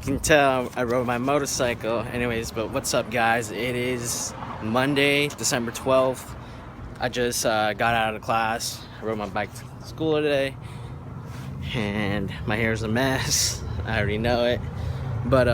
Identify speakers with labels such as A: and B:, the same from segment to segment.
A: can tell, I rode my motorcycle. Anyways, but what's up, guys? It is Monday, December 12th. I just got out of class. I rode my bike to school today, and my hair's a mess. I already know it. But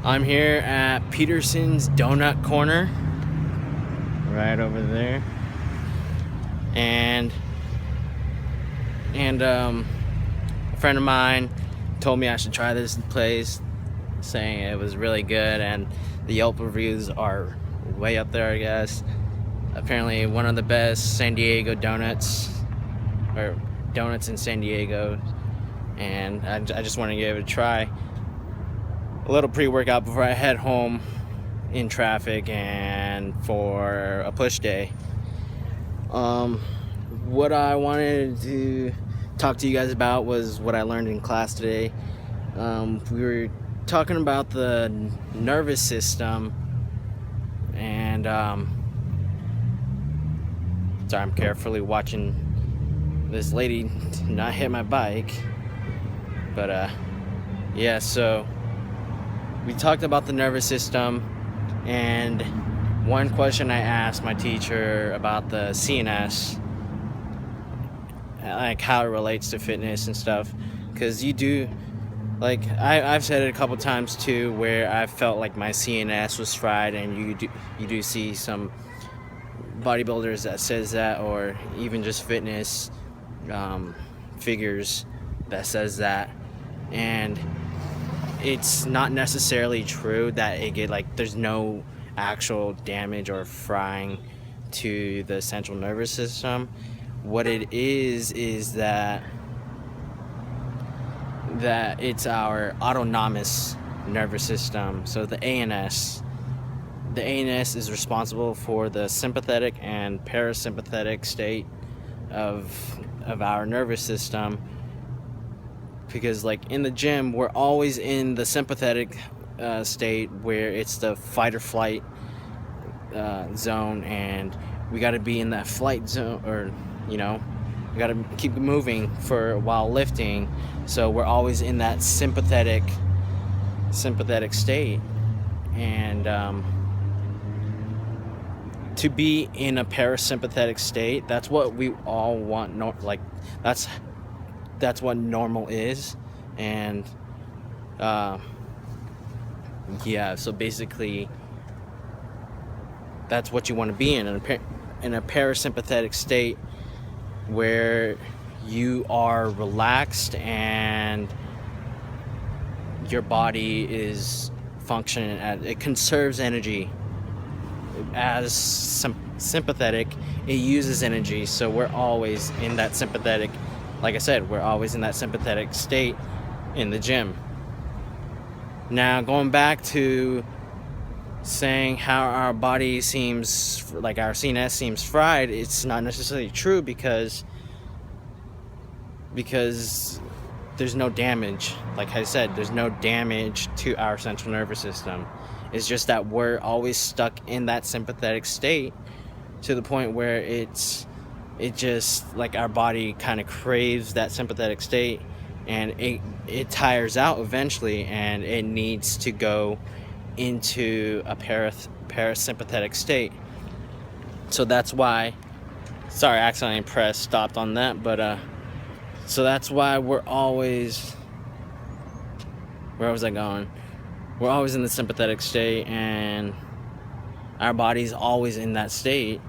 A: I'm here at Peterson's Donut Corner, right over there, and a friend of mine told me I should try this place, saying it was really good, and the Yelp reviews are way up there, I guess. Apparently one of the best San Diego donuts, or donuts in San Diego, and I just want to give it a try. A little pre-workout before I head home in traffic and for a push day. What I wanted to talk to you guys about was what I learned in class today. We were talking about the nervous system, and sorry, I'm carefully watching this lady not hit my bike, but yeah, so we talked about the nervous system, and one question I asked my teacher about the CNS, like how it relates to fitness and stuff, because you do, like I've said it a couple times too, where I felt like my CNS was fried, and you do see some bodybuilders that says that, or even just fitness figures that says that, and it's not necessarily true that there's no actual damage or frying to the central nervous system. What it is that it's our autonomous nervous system. So the ANS is responsible for the sympathetic and parasympathetic state of our nervous system. Because like in the gym, we're always in the sympathetic state, where it's the fight or flight zone, and we got to be in that flight zone, or we got to keep moving while lifting. So we're always in that sympathetic state, and to be in a parasympathetic state, that's what we all want. That's what normal is, and yeah, so basically that's what you want to be in a parasympathetic state, where you are relaxed and your body is functioning it conserves energy. As sympathetic, it uses energy, so we're always in that sympathetic, like I said, we're always in that sympathetic state in the gym. Now, going back to saying how our body seems, like our CNS seems fried, it's not necessarily true, because there's no damage. Like I said, there's no damage to our central nervous system. It's just that we're always stuck in that sympathetic state, to the point where it just, like, our body kind of craves that sympathetic state, and it tires out eventually, and it needs to go into a parasympathetic state. So that's why, sorry, I accidentally stopped on that, but so that's why where was I going? We're always in the sympathetic state, and our body's always in that state,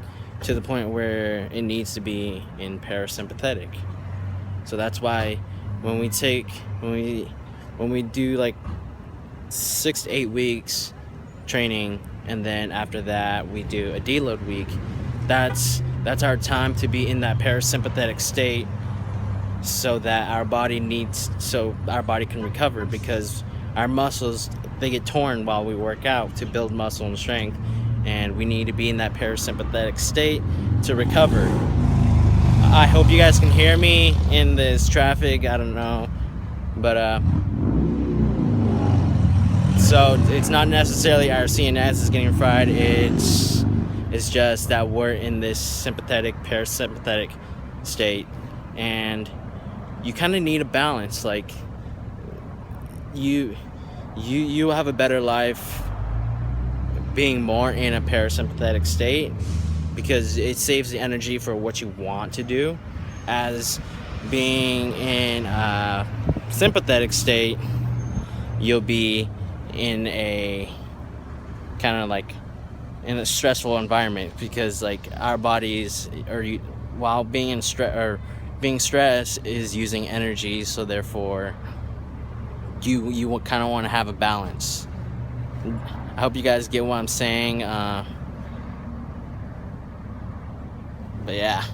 A: to the point where it needs to be in parasympathetic. So that's why when we do like 6 to 8 weeks training, and then after that we do a deload week, that's our time to be in that parasympathetic state, so that our body can recover, because our muscles, they get torn while we work out to build muscle and strength, and we need to be in that parasympathetic state to recover. I hope you guys can hear me in this traffic. I don't know, but so it's not necessarily our CNS is getting fried. It's just that we're in this sympathetic parasympathetic state, and you kind of need a balance. Like you have a better life being more in a parasympathetic state, because it saves the energy for what you want to do. As being in a sympathetic state, you'll be in a kind of like in a stressful environment, because like our bodies while being in stress or being stressed is using energy, so therefore you kind of want to have a balance. I hope you guys get what I'm saying. But yeah,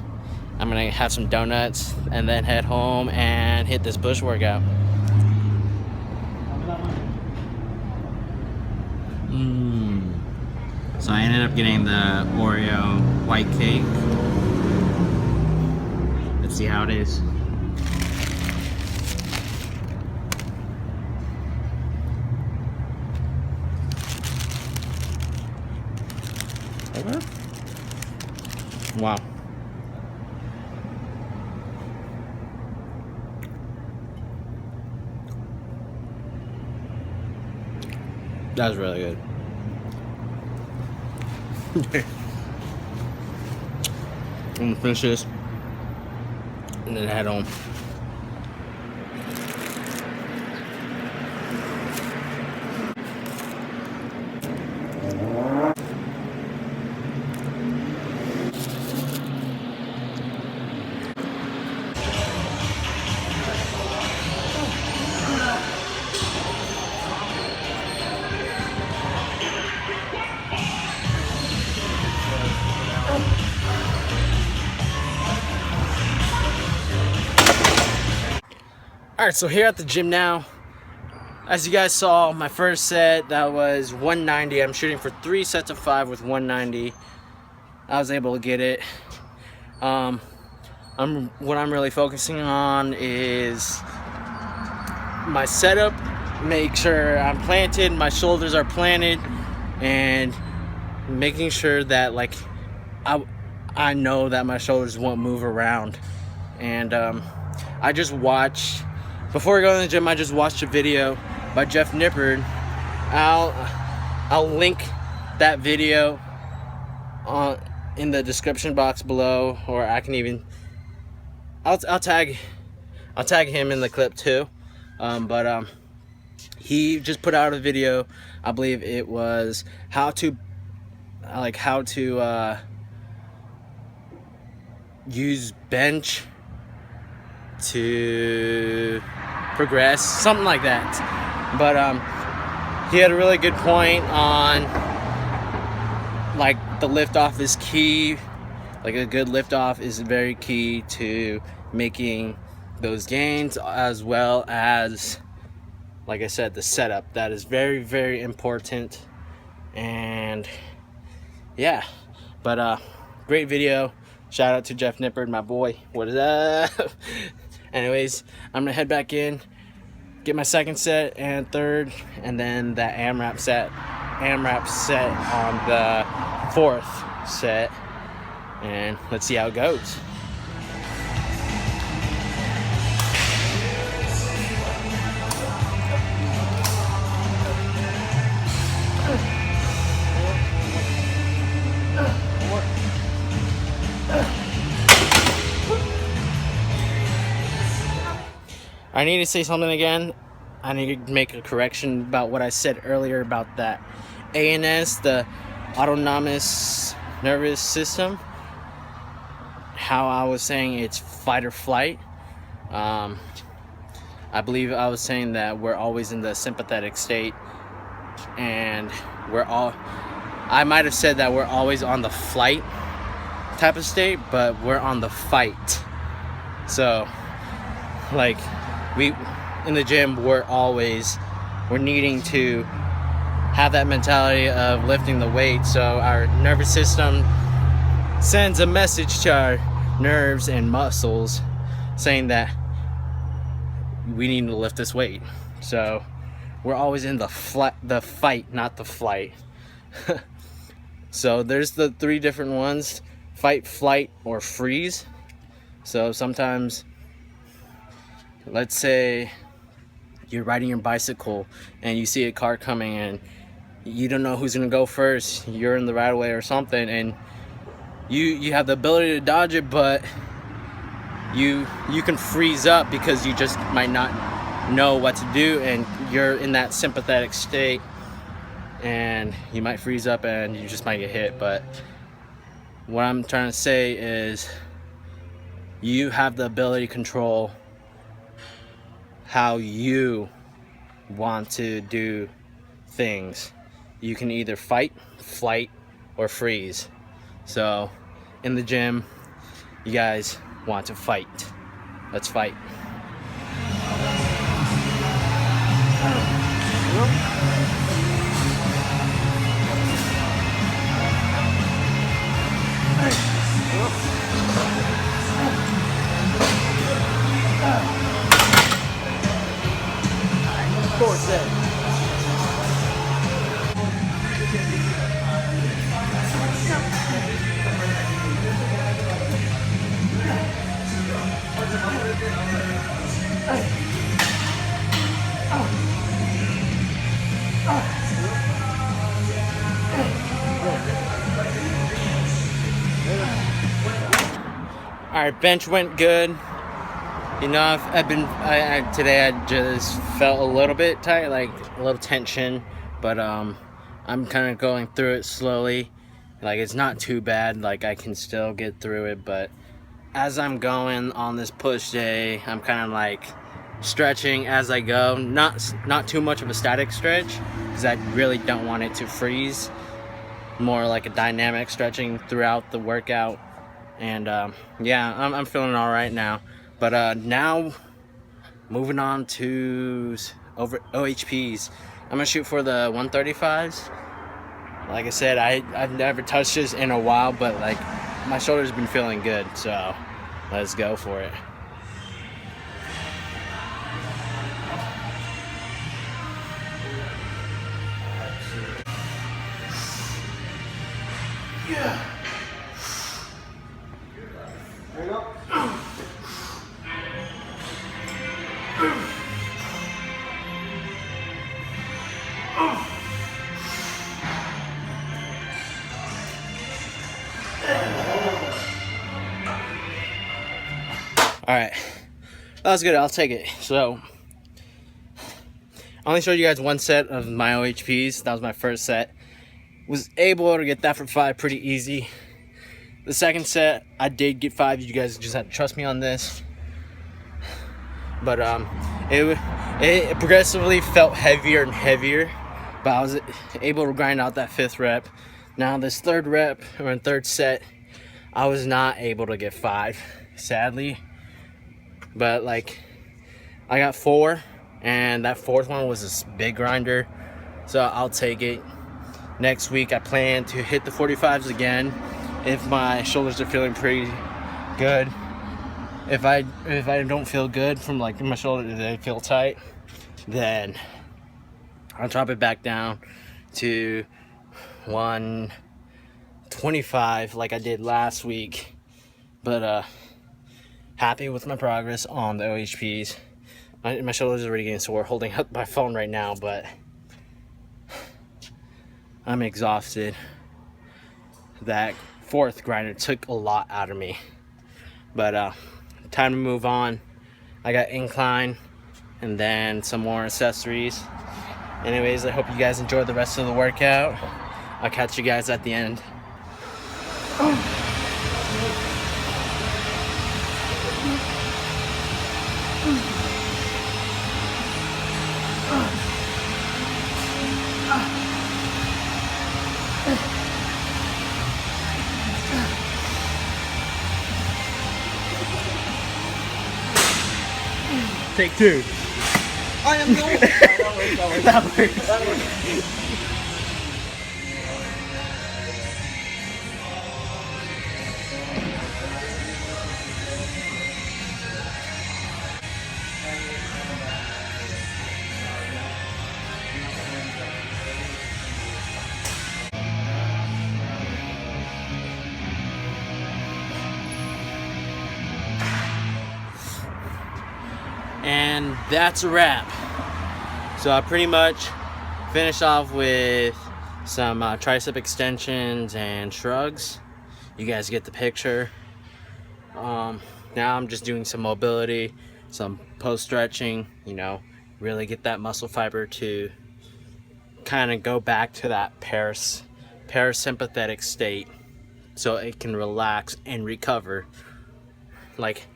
A: I'm gonna have some donuts and then head home and hit this bush workout. So I ended up getting the Oreo white cake. Let's see how it is. Okay. Wow. That was really good. I'm gonna finish this and then head home. Alright, so here at the gym now. As you guys saw, my first set, that was 190. I'm shooting for 3 sets of 5 with 190. I was able to get it. What I'm really focusing on is my setup. Make sure I'm planted, my shoulders are planted, and making sure that like I know that my shoulders won't move around. And I just watched, before going to the gym, I just watched a video by Jeff Nippard. I'll link that video in the description box below, or I can even I'll tag him in the clip too. But he just put out a video. I believe it was how to use bench to progress, something like that. But he had a really good point on like the lift off is key. Like a good lift off is very key to making those gains, as well as, like I said, the setup. That is very, very important. And yeah, but great video. Shout out to Jeff Nippard, my boy. What is up? Anyways, I'm gonna head back in, get my second set and third, and then that AMRAP set on the 4th set, and let's see how it goes. I need to say something again. I need to make a correction about what I said earlier about that ANS, the autonomous nervous system. How I was saying it's fight or flight. I believe I was saying that we're always in the sympathetic state, and I might have said that we're always on the flight type of state, but we're on the fight. So like, we in the gym, we're needing to have that mentality of lifting the weight, so our nervous system sends a message to our nerves and muscles saying that we need to lift this weight. So we're always in the fight, not the flight. So there's the 3 different ones: fight, flight, or freeze. So sometimes, let's say you're riding your bicycle and you see a car coming and you don't know who's gonna go first. You're in the right of way or something, and you have the ability to dodge it, but you can freeze up because you just might not know what to do, and you're in that sympathetic state, and you might freeze up and you just might get hit. But what I'm trying to say is you have the ability to control how you want to do things. You can either fight, flight, or freeze. So in the gym, you guys want to fight. Let's fight. Alright, bench went good. You know, today I just felt a little bit tight, like a little tension, but I'm kind of going through it slowly. Like, it's not too bad, like I can still get through it, but as I'm going on this push day, I'm kind of like stretching as I go. Not too much of a static stretch, because I really don't want it to freeze. More like a dynamic stretching throughout the workout. And yeah, I'm feeling all right now. But now, moving on to over OHPs. I'm gonna shoot for the 135s. Like I said, I've never touched this in a while, but like my shoulder's been feeling good, so let's go for it. Yeah. There you go. Alright, that was good, I'll take it. So, I only showed you guys one set of my OHPs. That was my first set. Was able to get that for 5 pretty easy. The second set, I did get 5. You guys just have to trust me on this. But it progressively felt heavier and heavier. But I was able to grind out that 5th rep. Now this 3rd rep, or 3rd set, I was not able to get 5, sadly. But like, I got 4, and that 4th one was a big grinder, so I'll take it. Next week I plan to hit the 45s again if my shoulders are feeling pretty good. If I don't feel good from like my shoulders, they feel tight, then I'll drop it back down to 125 like I did last week. But happy with my progress on the OHPs. My shoulders are already getting sore holding up my phone right now, but I'm exhausted. That 4th grinder took a lot out of me. But time to move on. I got incline and then some more accessories. Anyways, I hope you guys enjoyed the rest of the workout. I'll catch you guys at the end. Take 2.
B: I am going.
A: That works. And that's a wrap. So I pretty much finished off with some tricep extensions and shrugs. You guys get the picture. Now I'm just doing some mobility, some post stretching, really get that muscle fiber to kind of go back to that parasympathetic state so it can relax and recover. Like,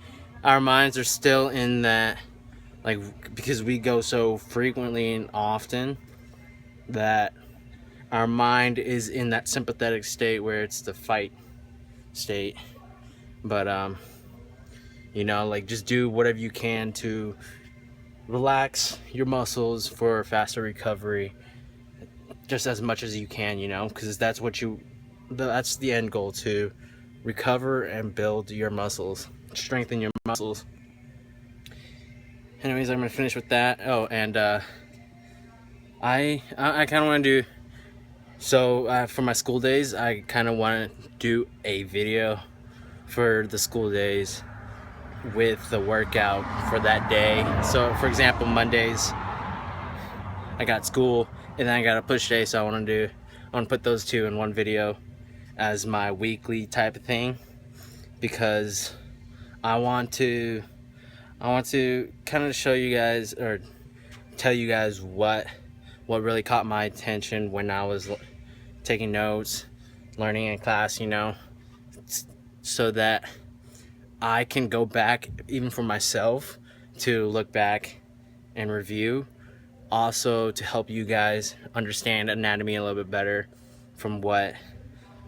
A: our minds are still in that, like, because we go so frequently and often that our mind is in that sympathetic state where it's the fight state. But like, just do whatever you can to relax your muscles for faster recovery, just as much as you can, because that's the end goal, to recover and build your muscles, strengthen your muscles. Anyways, I'm gonna finish with that. Oh, and I kind of want to do, so for my school days, I kind of want to do a video for the school days with the workout for that day. So for example, Mondays I got school and then I got a push day, so I want to put those two in one video as my weekly type of thing, because I want to kind of show you guys, or tell you guys what really caught my attention when I was taking notes, learning in class, so that I can go back, even for myself, to look back and review. Also to help you guys understand anatomy a little bit better from what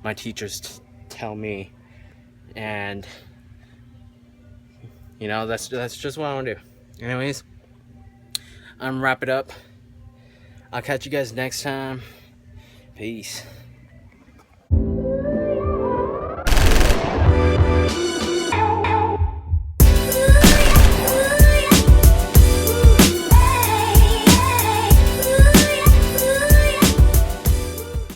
A: my teachers tell me. And that's just what I want to do. Anyways, I'm gonna wrap it up. I'll catch you guys next time. Peace.